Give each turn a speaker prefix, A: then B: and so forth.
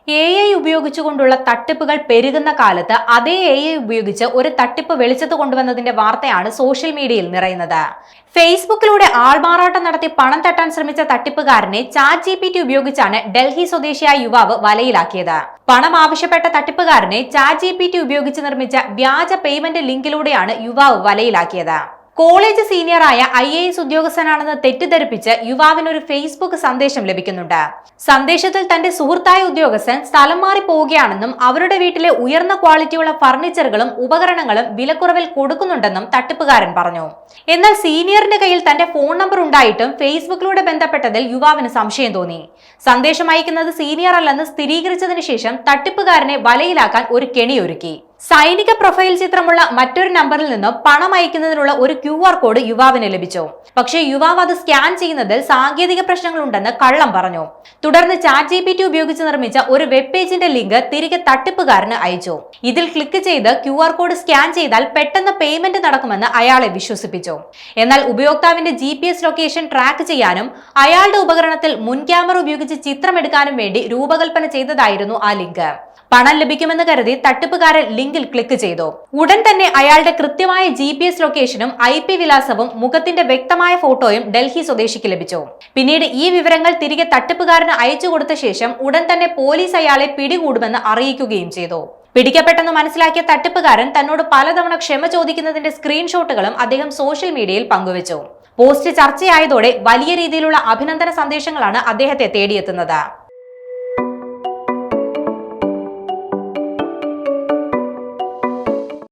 A: AI ഉപയോഗിച്ചുകൊണ്ടുള്ള തട്ടിപ്പുകൾ പെരുകുന്ന കാലത്ത് അതേ AI ഉപയോഗിച്ച് ഒരു തട്ടിപ്പ് വെളിച്ചത്ത് കൊണ്ടുവന്നതിന്റെ വാർത്തയാണ് സോഷ്യൽ മീഡിയയിൽ നിറയുന്നത്. ഫേസ്ബുക്കിലൂടെ ആൾമാറാട്ടം നടത്തി പണം തട്ടാൻ ശ്രമിച്ച തട്ടിപ്പുകാരനെ ChatGPT ഉപയോഗിച്ചാണ് ഡൽഹി സ്വദേശിയായ യുവാവ് വലയിലാക്കിയത്. പണം ആവശ്യപ്പെട്ട തട്ടിപ്പുകാരനെ ChatGPT ഉപയോഗിച്ച് നിർമ്മിച്ച വ്യാജ പേയ്മെന്റ് ലിങ്കിലൂടെയാണ് യുവാവ് വലയിലാക്കിയത്. കോളേജ് സീനിയറായ IAS ഉദ്യോഗസ്ഥനാണെന്ന് തെറ്റിദ്ധരിപ്പിച്ച് യുവാവിന് ഒരു ഫേസ്ബുക്ക് സന്ദേശം ലഭിക്കുന്നുണ്ട്. സന്ദേശത്തിൽ തന്റെ സുഹൃത്തായ ഉദ്യോഗസ്ഥൻ സ്ഥലം മാറി പോവുകയാണെന്നും അവരുടെ വീട്ടിലെ ഉയർന്ന ക്വാളിറ്റിയുള്ള ഫർണിച്ചറുകളും ഉപകരണങ്ങളും വിലക്കുറവിൽ കൊടുക്കുന്നുണ്ടെന്നും തട്ടിപ്പുകാരൻ പറഞ്ഞു. എന്നാൽ സീനിയറിന്റെ കയ്യിൽ തന്റെ ഫോൺ നമ്പർ ഉണ്ടായിട്ടും ഫേസ്ബുക്കിലൂടെ ബന്ധപ്പെട്ടതിൽ യുവാവിന് സംശയം തോന്നി. സന്ദേശം അയക്കുന്നത് സീനിയർ അല്ലെന്ന് സ്ഥിരീകരിച്ചതിനു ശേഷം തട്ടിപ്പുകാരനെ വലയിലാക്കാൻ ഒരു കെണിയൊരുക്കി. സൈനിക പ്രൊഫൈൽ ചിത്രമുള്ള മറ്റൊരു നമ്പറിൽ നിന്ന് പണം അയക്കുന്നതിനുള്ള ഒരു QR കോഡ് യുവാവിന് ലഭിച്ചു. പക്ഷേ യുവാവ് അത് സ്കാൻ ചെയ്യുന്നതിൽ സാങ്കേതിക പ്രശ്നങ്ങളുണ്ടെന്ന് കള്ളം പറഞ്ഞു. തുടർന്ന് ChatGPT ഉപയോഗിച്ച് നിർമ്മിച്ച ഒരു വെബ് പേജിന്റെ ലിങ്ക് തിരികെ തട്ടിപ്പുകാരന് അയച്ചു. ഇതിൽ ക്ലിക്ക് ചെയ്ത് QR കോഡ് സ്കാൻ ചെയ്താൽ പെട്ടെന്ന് പേയ്മെന്റ് നടക്കുമെന്ന് അയാളെ വിശ്വസിപ്പിച്ചു. എന്നാൽ ഉപയോക്താവിന്റെ GPS ലൊക്കേഷൻ ട്രാക്ക് ചെയ്യാനും അയാളുടെ ഉപകരണത്തിൽ മുൻ ക്യാമറ ഉപയോഗിച്ച് ചിത്രമെടുക്കാനും വേണ്ടി രൂപകൽപ്പന ചെയ്തതായിരുന്നു ആ ലിങ്ക്. പണം ലഭിക്കുമെന്ന് കരുതി തട്ടിപ്പുകാരൻ ലിങ്കിൽ ക്ലിക്ക് ചെയ്തു. ഉടൻ തന്നെ അയാളുടെ കൃത്യമായ GPS ലൊക്കേഷനും IP വിലാസവും മുഖത്തിന്റെ വ്യക്തമായ ഫോട്ടോയും ഡൽഹി സ്വദേശിക്ക് ലഭിച്ചു. പിന്നീട് ഈ വിവരങ്ങൾ തിരികെ തട്ടിപ്പുകാരന് അയച്ചു കൊടുത്ത ശേഷം ഉടൻ തന്നെ പോലീസ് അയാളെ പിടികൂടുമെന്ന് അറിയിക്കുകയും ചെയ്തു. പിടിക്കപ്പെട്ടെന്ന് മനസ്സിലാക്കിയ തട്ടിപ്പുകാരൻ തന്നോട് പലതവണ ക്ഷമ ചോദിക്കുന്നതിന്റെ സ്ക്രീൻഷോട്ടുകളും അദ്ദേഹം സോഷ്യൽ മീഡിയയിൽ പങ്കുവച്ചു. പോസ്റ്റ് ചർച്ചയായതോടെ വലിയ രീതിയിലുള്ള അഭിനന്ദന സന്ദേശങ്ങളാണ് അദ്ദേഹത്തെ തേടിയെത്തുന്നത്.